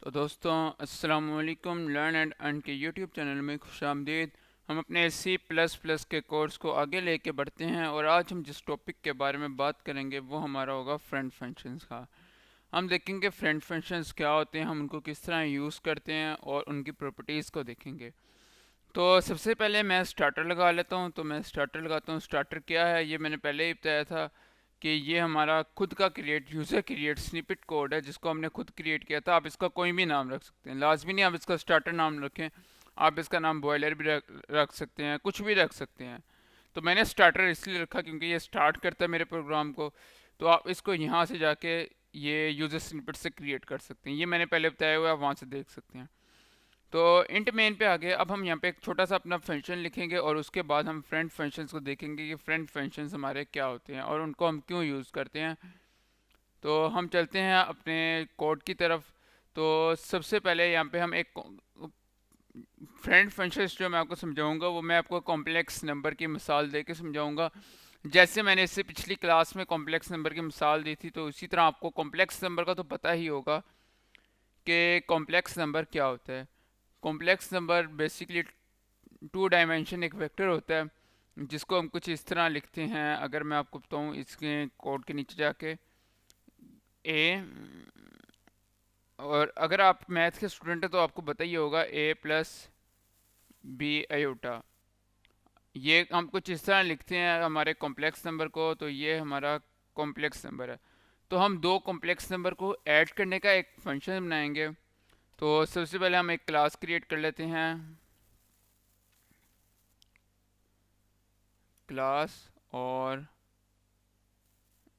तो दोस्तों अस्सलाम वालेकुम। लर्न एंड अर्न के यूट्यूब चैनल में खुशामदीद। हम अपने C++ के कोर्स को आगे लेके बढ़ते हैं और आज हम जिस टॉपिक के बारे में बात करेंगे वो हमारा होगा फ्रेंड फंक्शंस का। हम देखेंगे फ्रेंड फंक्शंस क्या होते हैं, हम उनको किस तरह यूज़ करते हैं और उनकी प्रॉपर्टीज़ को देखेंगे। तो सबसे पहले मैं स्टार्टर लगा लेता हूँ। तो मैं स्टार्टर लगाता हूँ। स्टार्टर क्या है ये मैंने पहले ही बताया था कि ये हमारा खुद का यूज़र क्रिएट स्निपेट कोड है जिसको हमने खुद क्रिएट किया था। आप इसका कोई भी नाम रख सकते हैं, लाजमी नहीं आप इसका स्टार्टर नाम रखें। आप इसका नाम बॉयलर भी रख सकते हैं, कुछ भी रख सकते हैं। तो मैंने स्टार्टर इसलिए रखा क्योंकि ये स्टार्ट करता है मेरे प्रोग्राम को। तो आप इसको यहाँ से जाके ये यूज़र स्निपेट से क्रिएट कर सकते हैं। ये मैंने पहले बताया हुआ है, आप वहाँ से देख सकते हैं। तो इंट मेन पे आ गए। अब हम यहाँ पे एक छोटा सा अपना फंक्शन लिखेंगे और उसके बाद हम फ्रेंड फंक्शंस को देखेंगे कि फ्रेंड फंक्शंस हमारे क्या होते हैं और उनको हम क्यों यूज़ करते हैं। तो हम चलते हैं अपने कोड की तरफ। तो सबसे पहले यहाँ पे हम एक फ्रेंड फंक्शंस जो मैं आपको समझाऊंगा वो मैं आपको कॉम्प्लेक्स नंबर की मिसाल दे के समझाऊंगा। जैसे मैंने इससे पिछली क्लास में कॉम्प्लेक्स नंबर की मिसाल दी थी, तो इसी तरह आपको कॉम्प्लेक्स नंबर का तो पता ही होगा कि कॉम्प्लेक्स नंबर क्या होता है। Complex number basically two dimension एक वेक्टर होता है जिसको हम कुछ इस तरह लिखते हैं। अगर मैं आपको बताऊं इसके कोड के नीचे जाके ए, और अगर आप मैथ के स्टूडेंट हैं तो आपको बताइए होगा A+B आयोटा। ये हम कुछ इस तरह लिखते हैं हमारे कॉम्प्लेक्स नंबर को। तो ये हमारा कॉम्प्लेक्स नंबर है। तो हम दो कॉम्प्लेक्स नंबर को ऐड करने का एक फंक्शन बनाएंगे। तो सबसे पहले हम एक क्लास क्रिएट कर लेते हैं, क्लास। और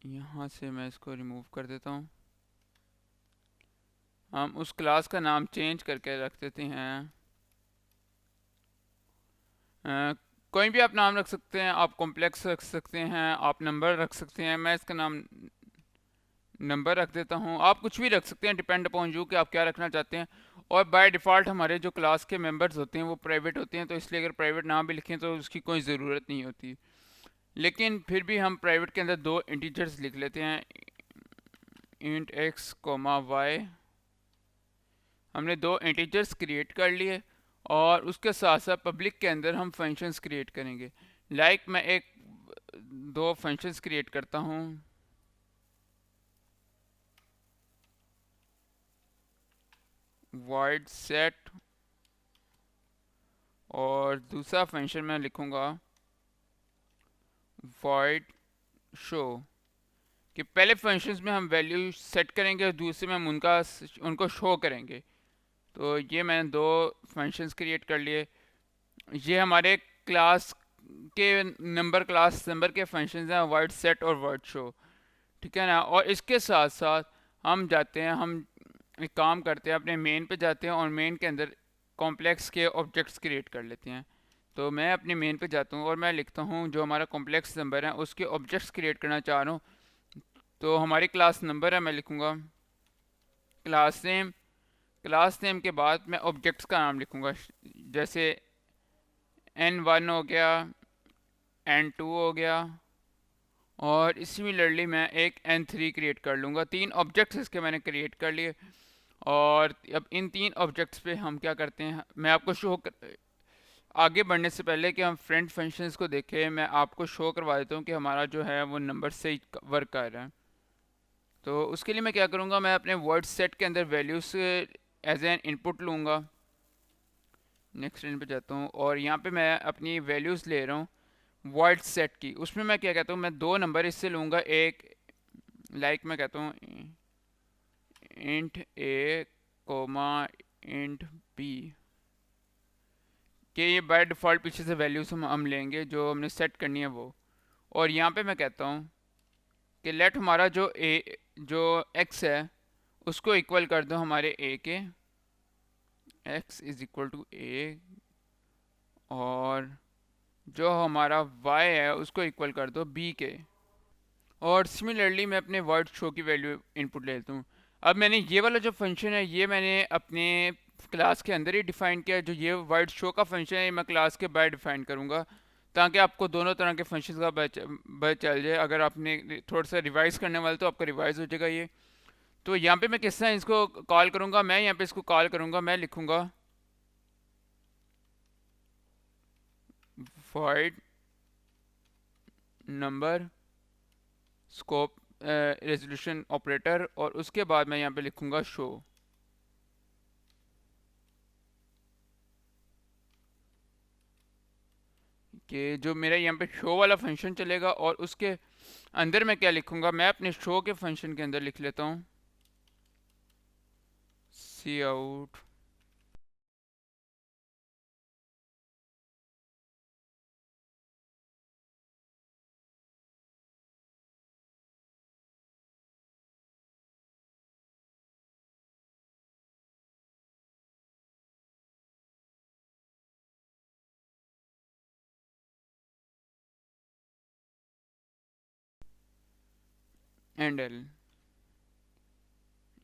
यहाँ से मैं इसको रिमूव कर देता हूँ। हम उस क्लास का नाम चेंज करके रख देते हैं। अ, कोई भी आप नाम रख सकते हैं, आप कॉम्प्लेक्स रख सकते हैं, आप नंबर रख सकते हैं। मैं इसका नाम नंबर रख देता हूँ। आप कुछ भी रख सकते हैं, डिपेंड अपॉन यू कि आप क्या रखना चाहते हैं। और बाय डिफ़ॉल्ट हमारे जो क्लास के मेंबर्स होते हैं वो प्राइवेट होते हैं, तो इसलिए अगर प्राइवेट नाम भी लिखें तो उसकी कोई ज़रूरत नहीं होती। लेकिन फिर भी हम प्राइवेट के अंदर दो इंटीजर्स लिख लेते हैं, इंट एक्स कोमा वाई। हमने दो इंटीजर्स क्रिएट कर लिए और उसके साथ साथ पब्लिक के अंदर हम फंक्शंस क्रिएट करेंगे। मैं एक दो फंक्शंस क्रिएट करता हूँ। void set, और दूसरा फंक्शन मैं लिखूंगा void show। कि पहले फंक्शंस में हम वैल्यू सेट करेंगे और दूसरे में हम उनको शो करेंगे। तो ये मैंने दो फंक्शंस क्रिएट कर लिए। ये हमारे क्लास के क्लास नंबर के फंक्शंस हैं, void set और void show। ठीक है ना। और इसके साथ साथ हम जाते हैं, हम एक काम करते हैं, अपने मेन पे जाते हैं और मेन के अंदर कॉम्प्लेक्स के ऑब्जेक्ट्स क्रिएट कर लेते हैं। तो मैं अपने मेन पे जाता हूँ और मैं लिखता हूँ जो हमारा कॉम्प्लेक्स नंबर है उसके ऑब्जेक्ट्स क्रिएट करना चाह रहा हूँ। तो हमारी क्लास नंबर है, मैं लिखूँगा क्लास नेम। क्लास नेम के बाद मैं ऑब्जेक्ट्स का नाम लिखूँगा, जैसे N1 हो गया, N2 हो गया, और सिमिलरली मैं एक N3 क्रिएट कर लूँगा। तीन ऑब्जेक्ट्स इसके मैंने क्रिएट कर लिए। और अब इन तीन ऑब्जेक्ट्स पे हम क्या करते हैं, मैं आपको आगे बढ़ने से पहले कि हम फ्रेंड फंक्शंस को देखें, मैं आपको शो करवा देता हूँ कि हमारा जो है वो नंबर से ही वर्क कर रहा है। तो उसके लिए मैं क्या करूँगा, मैं अपने वर्ड सेट के अंदर वैल्यूज एज एन इनपुट लूँगा। नेक्स्ट लाइन पे जाता हूँ और यहाँ पे मैं अपनी वैल्यूज़ ले रहा हूँ वर्ड सेट की। उसमें मैं क्या कहता हूँ, मैं दो नंबर इससे लूँगा। एक मैं कहता हूँ इंट ए कोमा इंट बी, कि ये बाय डिफ़ॉल्ट पीछे से वैल्यूज हम लेंगे जो हमने सेट करनी है वो। और यहाँ पे मैं कहता हूँ कि लेट हमारा जो एक्स है उसको इक्वल कर दो हमारे ए के, एक्स इज इक्वल टू ए। और जो हमारा वाई है उसको इक्वल कर दो बी के। और सिमिलरली मैं अपने वर्ड शो की वैल्यू इनपुट ले लेता हूँ। अब मैंने ये वाला जो फंक्शन है ये मैंने अपने क्लास के अंदर ही डिफाइन किया। जो ये वर्ड शो का फंक्शन है मैं क्लास के बाहर डिफाइन करूँगा ताकि आपको दोनों तरह के फंक्शंस का पता चल जाए। अगर आपने थोड़ा सा रिवाइज करने वाले तो आपका रिवाइज हो जाएगा ये। तो यहाँ पे मैं किस तरह इसको कॉल करूँगा, मैं यहाँ पे इसको कॉल करूँगा, मैं लिखूँगा void number scope resolution operator, और उसके बाद मैं यहाँ पे लिखूँगा शो। कि जो मेरा यहाँ पे शो वाला फंक्शन चलेगा, और उसके अंदर मैं क्या लिखूँगा, मैं अपने शो के फंक्शन के अंदर लिख लेता हूँ सी आउट एंड एल।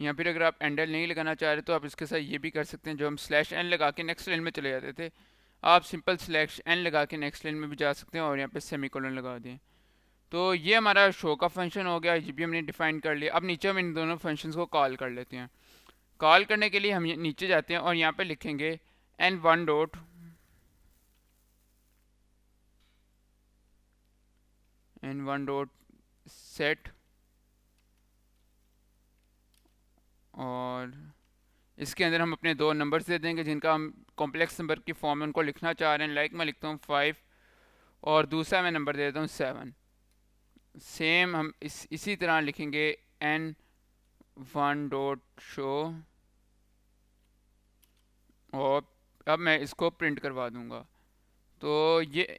या फिर अगर आप एंडल नहीं लगाना चाह रहे तो आप इसके साथ ये भी कर सकते हैं, जो हम स्लैश एन लगा के नेक्स्ट लाइन में चले जाते थे, आप सिंपल स्लैश एन लगा के नेक्स्ट लाइन में भी जा सकते हैं और यहाँ पे सेमीकोलन लगा दें। तो ये हमारा शो का फंक्शन हो गया, ये भी हमने डिफाइन कर लिया। अब नीचे हम इन दोनों फंक्शंस को कॉल कर लेते हैं। कॉल करने के लिए हम नीचे जाते हैं और यहाँ पे लिखेंगे n1 डॉट सेट, और इसके अंदर हम अपने दो नंबर्स दे देंगे जिनका हम कॉम्प्लेक्स नंबर की फॉर्म में उनको लिखना चाह रहे हैं। लाइक मैं लिखता हूँ 5 और दूसरा मैं नंबर दे देता हूँ 7। सेम हम इसी तरह लिखेंगे n1 डॉट शो, और अब मैं इसको प्रिंट करवा दूंगा। तो ये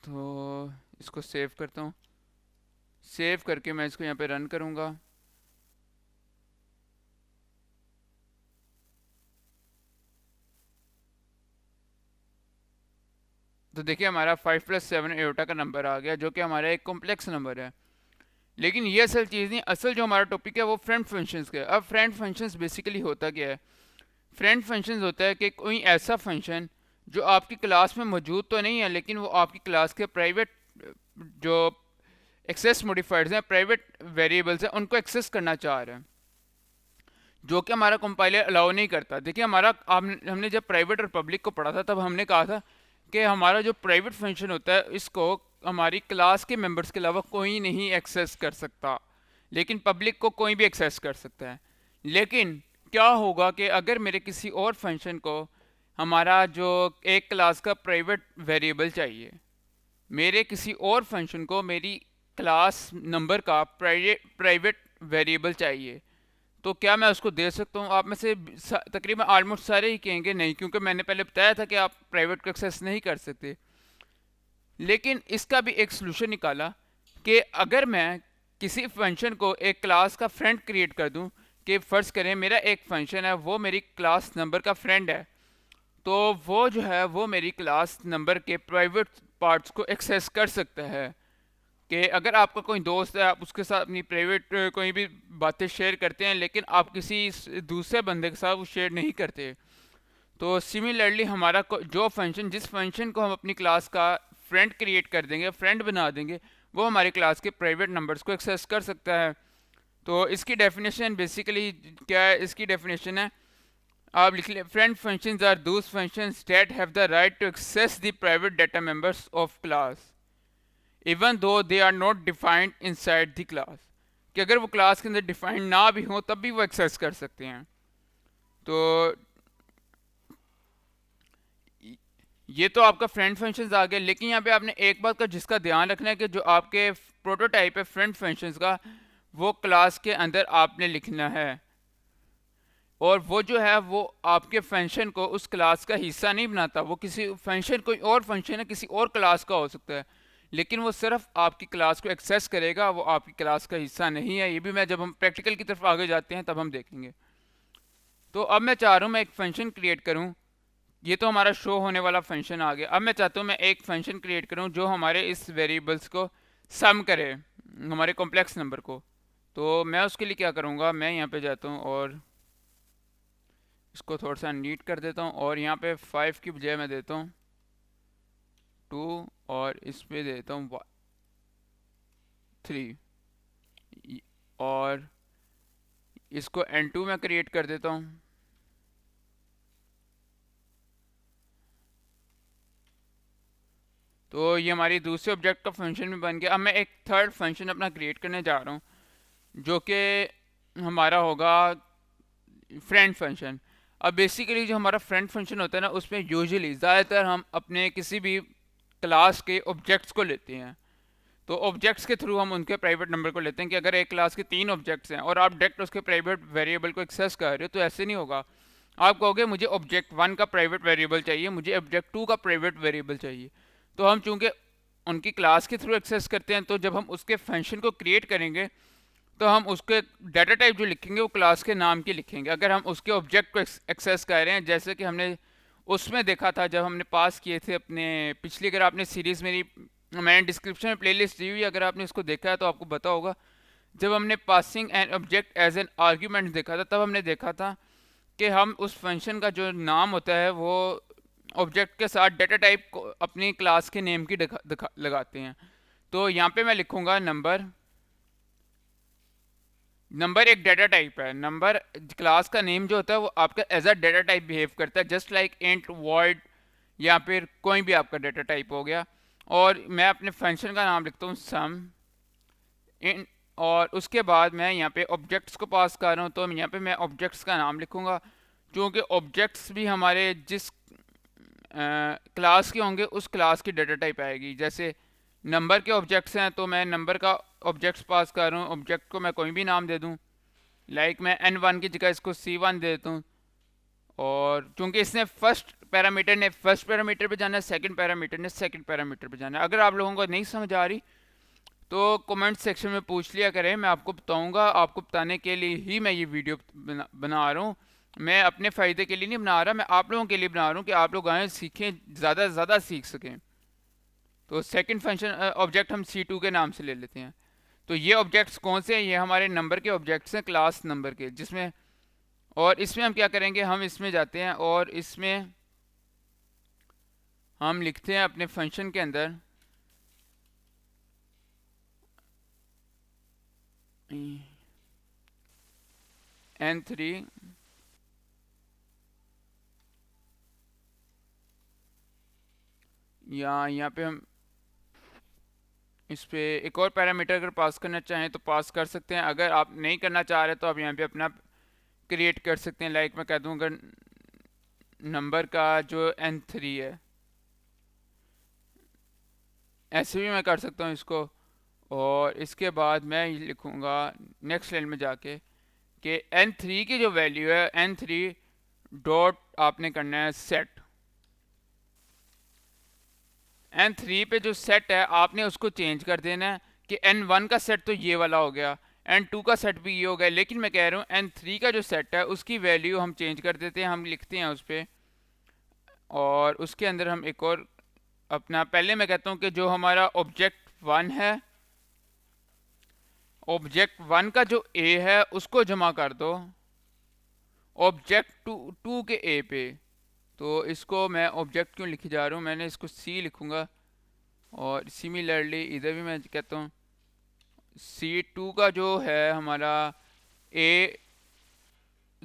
तो इसको सेव करता हूँ, सेव करके मैं इसको यहाँ पे रन करूँगा। तो देखिए हमारा 5+7 एयोटा का नंबर आ गया, जो कि हमारा एक कॉम्प्लेक्स नंबर है। लेकिन ये असल चीज़ नहीं, असल जो हमारा टॉपिक है वो फ्रेंड फंक्शंस का है। अब फ्रेंड फंक्शंस बेसिकली होता क्या है? फ्रेंड फंक्शंस होता है कि कोई ऐसा फंक्शन जो आपकी क्लास में मौजूद तो नहीं है, लेकिन वो आपकी क्लास के प्राइवेट जो एक्सेस मॉडिफायर्स हैं, प्राइवेट वेरिएबल्स हैं, उनको एक्सेस करना चाह रहे हैं, जो कि हमारा कंपाइलर अलाउ नहीं करता। देखिए हमारा हमने जब प्राइवेट और पब्लिक को पढ़ा था तब हमने कहा था कि हमारा जो प्राइवेट फंक्शन होता है इसको हमारी क्लास के मेंबर्स के अलावा कोई नहीं एक्सेस कर सकता, लेकिन पब्लिक को कोई भी एक्सेस कर सकता है। लेकिन क्या होगा कि अगर मेरे किसी और फंक्शन को हमारा जो एक क्लास का प्राइवेट वेरिएबल चाहिए, मेरे किसी और फंक्शन को मेरी क्लास नंबर का प्राइवेट वेरिएबल चाहिए, तो क्या मैं उसको दे सकता हूँ? आप में से तकरीबन ऑलमोस्ट सारे ही कहेंगे नहीं, क्योंकि मैंने पहले बताया था कि आप प्राइवेट को एक्सेस नहीं कर सकते। लेकिन इसका भी एक सोल्यूशन निकाला कि अगर मैं किसी फंक्शन को एक क्लास का फ्रेंड क्रिएट कर दूं, कि फ़र्ज़ करें मेरा एक फंक्शन है वो मेरी क्लास नंबर का फ्रेंड है, तो वो जो है वो मेरी क्लास नंबर के प्राइवेट पार्ट्स को एक्सेस कर सकता है। कि अगर आपका कोई दोस्त है, आप उसके साथ अपनी प्राइवेट कोई भी बातें शेयर करते हैं, लेकिन आप किसी दूसरे बंदे के साथ वो शेयर नहीं करते, तो सिमिलरली हमारा जो फंक्शन, जिस फंक्शन को हम अपनी क्लास का फ्रेंड क्रिएट कर देंगे, फ्रेंड बना देंगे, वो हमारी क्लास के प्राइवेट नंबर्स को एक्सेस कर सकता है। तो इसकी डेफिनेशन बेसिकली क्या है? इसकी डेफिनेशन है, आप लिख लें, friend functions are those functions that have the right to access the private data members of class even though they are not defined inside the class. कि अगर वो क्लास के अंदर डिफाइंड ना भी हो तब भी वो एक्सेस कर सकते हैं। तो ये तो आपका फ्रेंड फंक्शंस आ गया। लेकिन यहाँ पे आपने एक बात का जिसका ध्यान रखना है कि जो आपके प्रोटोटाइप है फ्रेंड फंक्शंस का, वो क्लास के अंदर आपने लिखना है, और वो जो है वो आपके फंक्शन को उस क्लास का हिस्सा नहीं बनाता। वो किसी फंक्शन, कोई और फंक्शन है किसी और क्लास का हो सकता है, लेकिन वो सिर्फ आपकी क्लास को एक्सेस करेगा, वो आपकी क्लास का हिस्सा नहीं है। ये भी मैं, जब हम प्रैक्टिकल की तरफ आगे जाते हैं तब हम देखेंगे। तो अब मैं चाह रहा हूँ मैं एक फंक्शन क्रिएट करूँ। ये तो हमारा शो होने वाला फंक्शन आ गया। अब मैं चाहता हूँ मैं एक फंक्शन क्रिएट करूँ जो हमारे इस वेरिएबल्स को सम करे, हमारे कॉम्प्लेक्स नंबर को। तो मैं उसके लिए क्या करूँगा, मैं यहाँ पे जाता हूँ और इसको थोड़ा सा नीट कर देता हूँ, और यहाँ पे 5 की बजाय मैं देता हूँ 2, और इस पे देता हूँ 3 और इसको n2 में क्रिएट कर देता हूँ। तो ये हमारी दूसरे ऑब्जेक्ट का फंक्शन भी बन गया। अब मैं एक थर्ड फंक्शन अपना क्रिएट करने जा रहा हूँ जो कि हमारा होगा फ्रेंड फंक्शन। अब बेसिकली जो हमारा फ्रेंड फंक्शन होता है ना, उसमें यूजुअली ज़्यादातर हम अपने किसी भी क्लास के ऑब्जेक्ट्स को लेते हैं। तो ऑब्जेक्ट्स के थ्रू हम उनके प्राइवेट नंबर को लेते हैं कि अगर एक क्लास के 3 ऑब्जेक्ट्स हैं और आप डायरेक्ट उसके प्राइवेट वेरिएबल को एक्सेस कर रहे हो तो ऐसे नहीं होगा। आप कहोगे मुझे ऑब्जेक्ट 1 का प्राइवेट वेरिएबल चाहिए, मुझे ऑब्जेक्ट 2 का प्राइवेट वेरिएबल चाहिए। तो हम चूंकि उनकी क्लास के थ्रू एक्सेस करते हैं, तो जब हम उसके फंक्शन को क्रिएट करेंगे तो हम उसके डाटा टाइप जो लिखेंगे वो क्लास के नाम की लिखेंगे। अगर हम उसके ऑब्जेक्ट को एक्सेस कर रहे हैं, जैसे कि हमने उसमें देखा था जब हमने पास किए थे अपने पिछली, अगर आपने सीरीज़ मेरी, मैंने डिस्क्रिप्शन में प्लेलिस्ट दी हुई, अगर आपने इसको देखा है तो आपको पता होगा। जब हमने passing an object as an argument देखा था, तब हमने देखा था कि हम उस फंक्शन का जो नाम होता है वो ऑब्जेक्ट के साथ डाटा टाइप को अपनी क्लास के नेम की लगाते हैं। तो यहाँ पे मैं लिखूँगा नंबर। नंबर एक डाटा टाइप है। नंबर क्लास का नेम जो होता है वो आपका as a data type behave करता है, जस्ट लाइक इंट, वॉइड या फिर कोई भी आपका डाटा टाइप हो गया। और मैं अपने फंक्शन का नाम लिखता हूँ सम इन, और उसके बाद मैं यहाँ पे ऑब्जेक्ट्स को पास कर रहा हूँ, तो यहाँ पे मैं ऑब्जेक्ट्स का नाम लिखूँगा। क्योंकि ऑब्जेक्ट्स भी हमारे जिस क्लास के होंगे उस क्लास की डाटा टाइप आएगी। जैसे नंबर के ऑब्जेक्ट्स हैं तो मैं नंबर का ऑब्जेक्ट्स पास कर रहा हूँ, ऑब्जेक्ट को मैं कोई भी नाम दे दूँ, लाइक मैं n1 की जगह इसको c1 दे देता हूँ। और चूंकि इसने फर्स्ट पैरामीटर ने फर्स्ट पैरामीटर पे जाना है, सेकंड पैरामीटर ने सेकंड पैरामीटर पे जाना है। अगर आप लोगों को नहीं समझ आ रही तो कमेंट सेक्शन में पूछ लिया करें, मैं आपको बताऊंगा। आपको बताने के लिए ही मैं ये वीडियो बना रहा हूँ। मैं अपने फ़ायदे के लिए नहीं बना रहा, मैं आप लोगों के लिए बना रहा हूँ कि आप लोग आए सीखें, ज़्यादा से ज़्यादा सीख सकें। तो सेकंड फंक्शन ऑब्जेक्ट हम c2 के नाम से ले लेते हैं। तो ये ऑब्जेक्ट्स कौन से हैं? ये हमारे नंबर के ऑब्जेक्ट्स हैं, क्लास नंबर के, जिसमें, और इसमें हम क्या करेंगे, हम इसमें जाते हैं और इसमें हम लिखते हैं अपने फंक्शन के अंदर n3 या यहाँ पे हम इस पे एक और पैरामीटर अगर पास करना चाहें तो पास कर सकते हैं। अगर आप नहीं करना चाह रहे तो आप यहाँ पे अपना क्रिएट कर सकते हैं। लाइक मैं कह दूँ अगर नंबर का जो n3 है, ऐसे भी मैं कर सकता हूँ इसको। और इसके बाद मैं लिखूँगा नेक्स्ट लाइन में जाके कि n3 की जो वैल्यू है, n3 डॉट आपने करना है सेट। n3 पे जो सेट है आपने उसको चेंज कर देना है कि n1 का सेट तो ये वाला हो गया, n2 का सेट भी ये हो गया। लेकिन मैं कह रहा हूँ n3 का जो सेट है उसकी वैल्यू हम चेंज कर देते हैं, हम लिखते हैं उस पर। और उसके अंदर हम एक और अपना, पहले मैं कहता हूँ कि जो हमारा ऑब्जेक्ट 1 है, ऑब्जेक्ट 1 का जो a है उसको जमा कर दो ऑब्जेक्ट 2 के a पे। तो इसको मैं ऑब्जेक्ट क्यों लिखे जा रहा हूँ, मैंने इसको c लिखूँगा। और सिमिलरली इधर भी मैं कहता हूँ c2 का जो है हमारा a,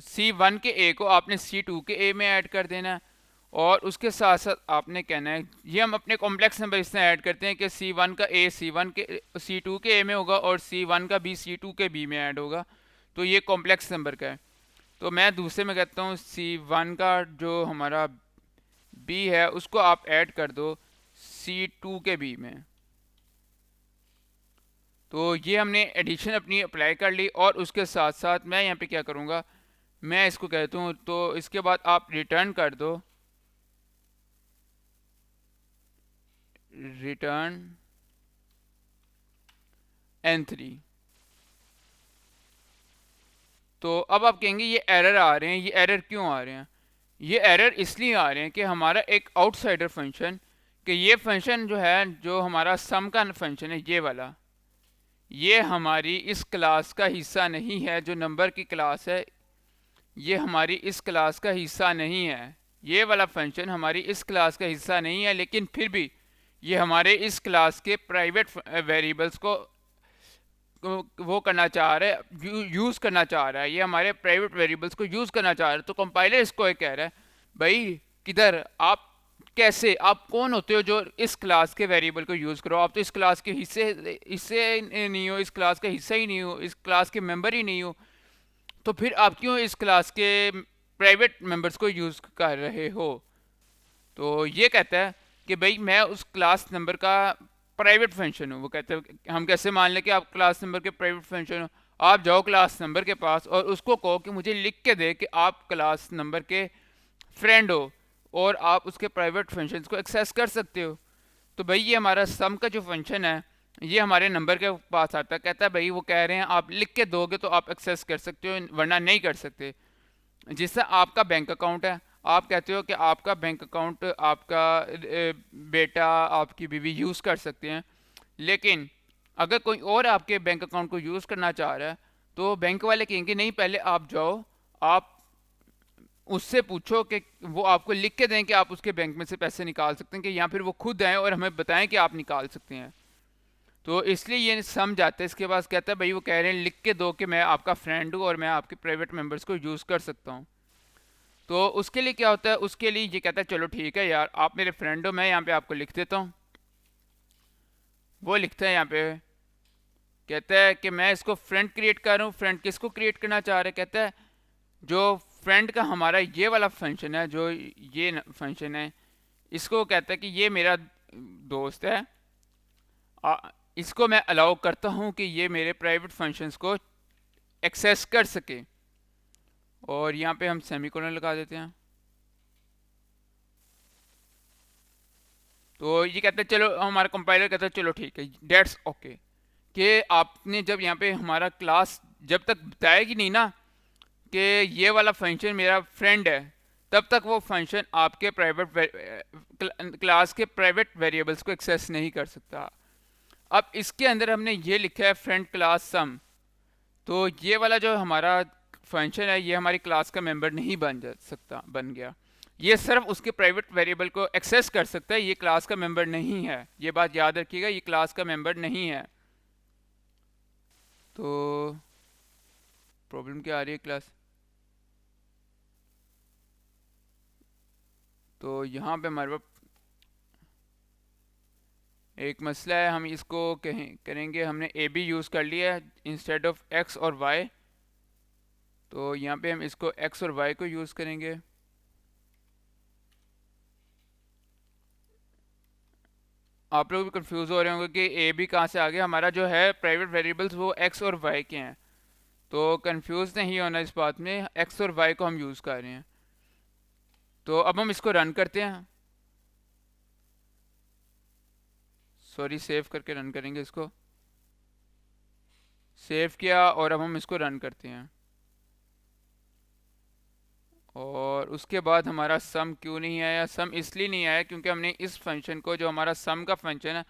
c1 के a को आपने c2 के a में ऐड कर देना है। और उसके साथ साथ आपने कहना है, ये हम अपने कॉम्प्लेक्स नंबर इसमें ऐड करते हैं कि c1 का a c2 के a में होगा और c1 का b c2 के b में ऐड होगा। तो ये कॉम्प्लेक्स नंबर का है। तो मैं दूसरे में कहता हूँ c1 का जो हमारा b है उसको आप ऐड कर दो c2 के b में। तो ये हमने एडिशन अपनी अप्लाई कर ली। और उसके साथ साथ मैं यहाँ पे क्या करूँगा, मैं इसको कहता हूँ, तो इसके बाद आप रिटर्न कर दो रिटर्न n3। तो अब आप कहेंगे ये एरर आ रहे हैं, ये एरर क्यों आ रहे हैं? ये एरर इसलिए आ रहे हैं कि हमारा एक आउटसाइडर फंक्शन, कि ये फंक्शन जो है, जो हमारा सम का फंक्शन है ये वाला, ये हमारी इस क्लास का हिस्सा नहीं है। जो नंबर की क्लास है ये हमारी इस क्लास का हिस्सा नहीं है। ये वाला फंक्शन हमारी इस क्लास का हिस्सा नहीं है, लेकिन फिर भी ये हमारे इस क्लास के प्राइवेट वेरिएबल्स को वो करना चाह रहा है, यूज़ करना चाह रहा है, ये हमारे प्राइवेट वेरिएबल्स को यूज़ करना चाह रहा है। तो कंपाइलर इसको ये कह रहा है, भाई किधर आप, कैसे, आप कौन होते हो जो इस क्लास के वेरिएबल को यूज़ करो? आप तो इस क्लास के हिस्से हिस्से नहीं हो, इस क्लास का हिस्सा ही नहीं हो, इस क्लास के मेंबर ही नहीं हो, तो फिर आप क्यों इस क्लास के प्राइवेट मेंबर्स को यूज़ कर रहे हो? तो ये कहता है कि भाई मैं उस क्लास नंबर का प्राइवेट फंक्शन हूँ। वो कहते हैं हम कैसे मान लें कि आप क्लास नंबर के प्राइवेट फंक्शन हो? आप जाओ क्लास नंबर के पास और उसको कहो कि मुझे लिख के दे कि आप क्लास नंबर के फ्रेंड हो और आप उसके प्राइवेट फंक्शंस को एक्सेस कर सकते हो। तो भाई ये हमारा सम का जो फंक्शन है ये हमारे नंबर के पास आता है, कहता है भाई वो कह रहे हैं आप लिख के दोगे तो आप एक्सेस कर सकते हो, वरना नहीं कर सकते। जिससे आपका बैंक अकाउंट है, आप कहते हो कि आपका बैंक अकाउंट आपका बेटा आपकी बीवी यूज़ कर सकते हैं, लेकिन अगर कोई और आपके बैंक अकाउंट को यूज़ करना चाह रहा है तो बैंक वाले कहेंगे नहीं, पहले आप जाओ, आप उससे पूछो कि वो आपको लिख के दें कि आप उसके बैंक में से पैसे निकाल सकते हैं, कि या फिर वो खुद आएँ और हमें बताएं कि आप निकाल सकते हैं। तो इसलिए ये समझ आता है। इसके पास कहता है भाई वो कह रहे हैं लिख के दो कि मैं आपका फ्रेंड हूँ और मैं आपके प्राइवेट मेंबर्स को यूज़ कर सकता हूँ। तो उसके लिए क्या होता है, उसके लिए ये कहता है चलो ठीक है यार, आप मेरे फ्रेंड हो, मैं यहाँ पे आपको लिख देता हूँ। वो लिखता है यहाँ पे, कहता है कि मैं इसको फ्रेंड क्रिएट कर रहा हूँ। फ्रेंड किसको क्रिएट करना चाह रहे हैं? कहता है जो फ्रेंड का हमारा ये वाला फंक्शन है, जो ये फंक्शन है, इसको कहता है कि ये मेरा दोस्त है, इसको मैं अलाउ करता हूँ कि ये मेरे प्राइवेट फंक्शंस को एक्सेस कर सके। और यहाँ पे हम सेमीकोलन लगा देते हैं। तो ये कहते हैं चलो, हमारा कंपाइलर कहता है चलो ठीक है, डेट्स ओके, कि आपने जब यहाँ पे हमारा क्लास जब तक बताएगी नहीं ना कि ये वाला फंक्शन मेरा फ्रेंड है, तब तक वो फंक्शन आपके प्राइवेट क्लास के प्राइवेट वेरिएबल्स को एक्सेस नहीं कर सकता। अब इसके अंदर हमने ये लिखा है फ्रेंड क्लास सम, तो ये वाला जो हमारा फंक्शन है ये हमारी क्लास का मेंबर नहीं बन जा सकता, बन गया। ये सिर्फ उसके प्राइवेट वेरिएबल को एक्सेस कर सकता है, ये क्लास का मेंबर नहीं है। ये बात याद रखिएगा, ये क्लास का मेंबर नहीं है। तो प्रॉब्लम क्या आ रही है क्लास? तो यहाँ पे हमारे पास एक मसला है, हम इसको करेंगे, हमने ए बी यूज़ कर लिया है इंस्टेड ऑफ एक्स और वाई, तो यहाँ पे हम इसको एक्स और वाई को यूज़ करेंगे। आप लोग भी कंफ्यूज हो रहे होंगे कि ए बी कहाँ से आ गया। हमारा जो है प्राइवेट वेरिएबल्स वो एक्स और वाई के हैं, तो कंफ्यूज नहीं होना इस बात में, एक्स और वाई को हम यूज़ कर रहे हैं। तो अब हम इसको रन करते हैं, सॉरी सेव करके रन करेंगे इसको। सेव किया और अब हम इसको रन करते हैं। और उसके बाद हमारा सम क्यों नहीं आया? सम इसलिए नहीं आया क्योंकि हमने इस फंक्शन को, जो हमारा सम का फंक्शन है,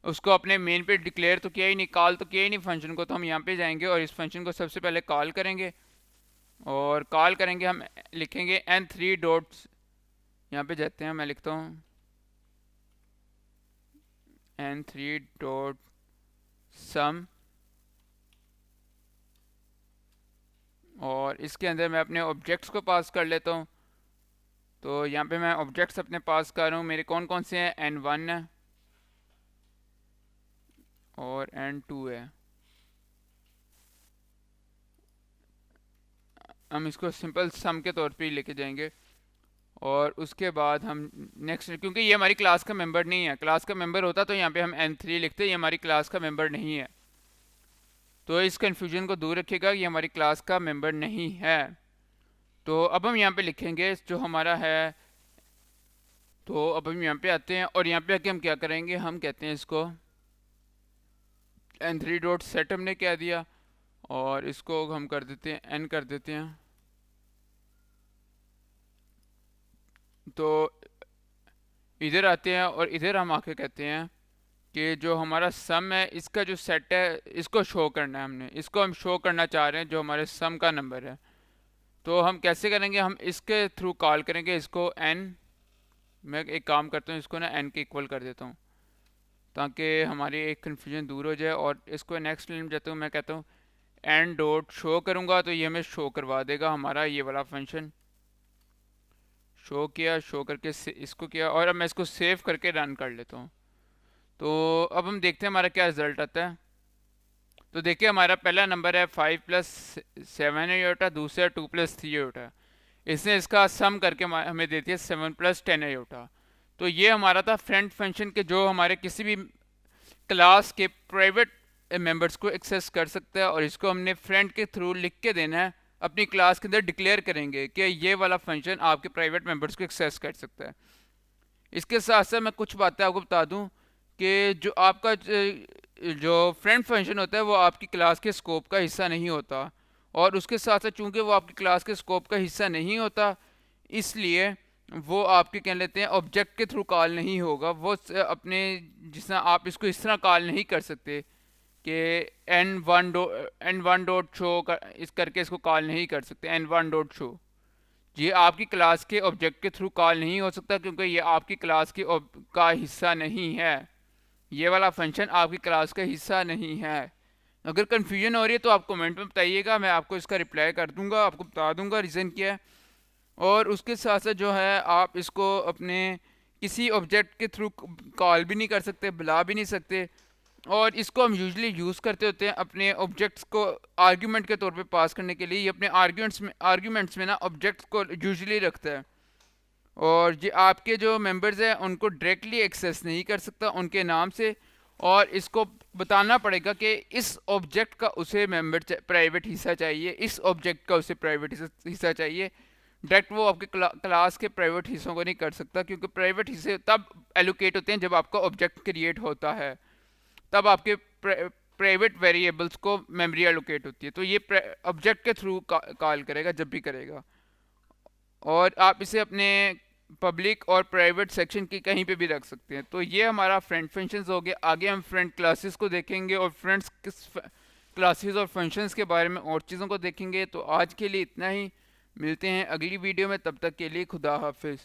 उसको अपने मेन पे डिक्लेयर तो किया ही नहीं, कॉल तो किया ही नहीं फंक्शन को। तो हम यहाँ पे जाएंगे और इस फंक्शन को सबसे पहले कॉल करेंगे, और कॉल करेंगे हम लिखेंगे n3 डॉट्स, यहाँ पे जाते हैं, मैं लिखता हूँ n3 डॉट सम, और इसके अंदर मैं अपने ऑब्जेक्ट्स को पास कर लेता हूँ। तो यहाँ पे मैं ऑब्जेक्ट्स अपने पास कर रहा हूँ, मेरे कौन कौन से हैं? n1 है और n2 है। हम इसको सिंपल सम के तौर पे ही लेके जाएंगे, और उसके बाद हम नेक्स्ट, क्योंकि ये हमारी क्लास का मेंबर नहीं है, क्लास का मेंबर होता तो यहाँ पे हम n3 लिखते, ये हमारी क्लास का मेंबर नहीं है। तो इस कन्फ्यूजन को दूर रखिएगा, ये हमारी क्लास का मेंबर नहीं है। तो अब हम यहाँ पे लिखेंगे जो हमारा है, तो अब हम यहाँ पे आते हैं और यहाँ पे आके हम क्या करेंगे, हम कहते हैं इसको n3 डॉट सेट, हमने क्या दिया, और इसको हम कर देते हैं n कर देते हैं। तो इधर आते हैं और इधर हम आके कहते हैं कि जो हमारा सम है इसका जो सेट है इसको शो करना है, हमने इसको हम शो करना चाह रहे हैं जो हमारे सम का नंबर है। तो हम कैसे करेंगे, हम इसके थ्रू कॉल करेंगे इसको n, मैं एक काम करता हूँ, इसको ना n के इक्वल कर देता हूँ। ताकि हमारी एक कन्फ्यूजन दूर हो जाए। और इसको नेक्स्ट लाइन में जाता हूँ, मैं कहता हूँ एंड डॉट शो करूँगा तो ये हमें शो करवा देगा हमारा ये वाला फंक्शन। शो किया, शो करके इसको किया, और अब मैं इसको सेव करके रन कर लेता हूँ। तो अब हम देखते हैं हमारा क्या रिजल्ट आता है। तो देखिए हमारा पहला नंबर है 5+7 आयोटा, दूसरा 2+3 आयोटा। इसने इसका सम करके हमें देती है 7+10 आयोटा। तो ये हमारा था फ्रेंड फंक्शन के, जो हमारे किसी भी क्लास के प्राइवेट मेंबर्स को एक्सेस कर सकता है, और इसको हमने फ्रेंड के थ्रू लिख के देना है। अपनी क्लास के अंदर डिक्लेयर करेंगे कि ये वाला फंक्शन आपके प्राइवेट मेंबर्स को एक्सेस कर सकता है। इसके साथ साथ मैं कुछ बातें आपको बता दूं कि जो आपका जो फ्रेंड फंक्शन होता है वो आपकी क्लास के स्कोप का हिस्सा नहीं होता, और उसके साथ साथ चूंकि वो आपकी क्लास के स्कोप का हिस्सा नहीं होता, इसलिए वो आपके कह लेते हैं ऑब्जेक्ट के थ्रू कॉल नहीं होगा। वो अपने जिस तरह आप इसको इस तरह कॉल नहीं कर सकते कि n1 डॉट शो इस करके इसको कॉल नहीं कर सकते n1 डॉट शो। ये आपकी क्लास के ऑब्जेक्ट के थ्रू कॉल नहीं हो सकता, क्योंकि ये आपकी क्लास की का हिस्सा नहीं है। ये वाला फंक्शन आपकी क्लास का हिस्सा नहीं है। अगर कन्फ्यूजन हो रही है तो आप कमेंट में बताइएगा, मैं आपको इसका रिप्लाई कर दूंगा, आपको बता दूंगा रीज़न क्या है। और उसके साथ साथ जो है आप इसको अपने किसी ऑब्जेक्ट के थ्रू कॉल भी नहीं कर सकते, बुला भी नहीं सकते। और इसको हम यूजुअली यूज़ करते होते हैं अपने ऑब्जेक्ट्स को आर्ग्यूमेंट के तौर पे पास करने के लिए। ये अपने आर्ग्यूमेंट्स में ना ऑब्जेक्ट्स को यूजुअली रखता है, और ये आपके जो मेंबर्स हैं उनको डायरेक्टली एक्सेस नहीं कर सकता उनके नाम से। और इसको बताना पड़ेगा कि इस ऑब्जेक्ट का उसे मेंबर प्राइवेट हिस्सा चाहिए, इस ऑब्जेक्ट का उसे प्राइवेट हिस्सा चाहिए। डायरेक्ट वो आपके क्लास के प्राइवेट हिस्सों को नहीं कर सकता, क्योंकि प्राइवेट हिस्से तब एलोकेट होते हैं जब आपका ऑब्जेक्ट क्रिएट होता है, तब आपके प्राइवेट वेरिएबल्स को मेमोरी एलोकेट होती है। तो ये ऑब्जेक्ट के थ्रू कॉल करेगा जब भी करेगा। और आप इसे अपने पब्लिक और प्राइवेट सेक्शन की कहीं पे भी रख सकते हैं। तो ये हमारा फ्रेंड फंक्शंस हो गया। आगे हम फ्रेंड क्लासेस को देखेंगे और फ्रेंड्स क्लासेस और फंक्शंस के बारे में और चीज़ों को देखेंगे। तो आज के लिए इतना ही, मिलते हैं अगली वीडियो में, तब तक के लिए खुदा हाफिज़।